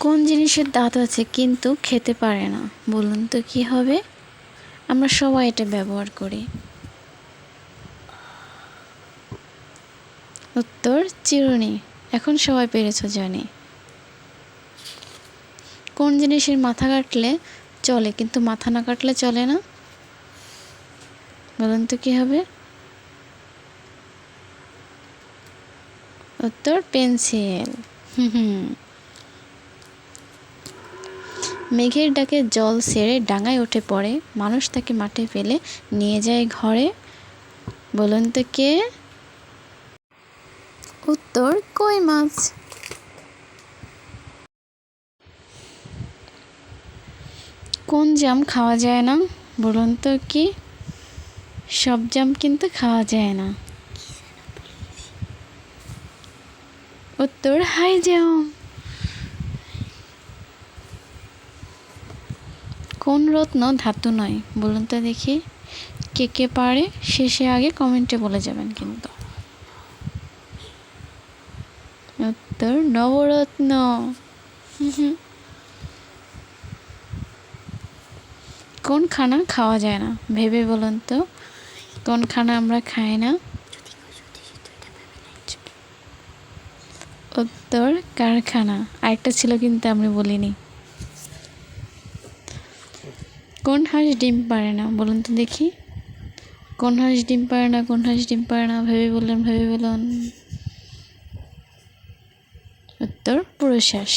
কোন জিনিসের দাঁত আছে কিন্তু খেতে পারে না? বলুন তো কি হবে? আমরা সবাই এটা ব্যবহার করি। উত্তর চিরুনি। এখন সবাই পেরেছো জানি। কোন জিনিসের মাথা কাটলে চলে কিন্তু মাথা না কাটলে চলে না? বলুন তো কি হবে? উত্তর পেন্সিল। মেঘের ডাকে জল সেরে ডাঙায় উঠে পড়ে, মানুষ তাকে মাঠে ফেলে নিয়ে যায় ঘরে। বলুন তো কে? উত্তর কই মাছ। কোন জাম খাওয়া যায় না? বলুন তো কি? সব জাম কিন্তু খাওয়া যায় না। উত্তর হাই জাম। কোন রত্ন ধাতু নয়? বলুন তো দেখি। কে কে পারে শেষে আগে কমেন্টে বলে যাবেন কিন্তু। উত্তর নবরত্ন। কোন খানা খাওয়া যায় না? ভেবে বলুন তো কোন খানা আমরা খাই না? উত্তর কারখানা। আরেকটা ছিল কিন্তু আমি বলিনি। কোন হাঁস ডিম পারে না? বলুন তো দেখি। কোন হাঁস ডিম পারে না? কোন হাঁস ডিম পারে না? ভেবে বলুন, ভেবে বলুন। উত্তর পুরুষ হাঁস।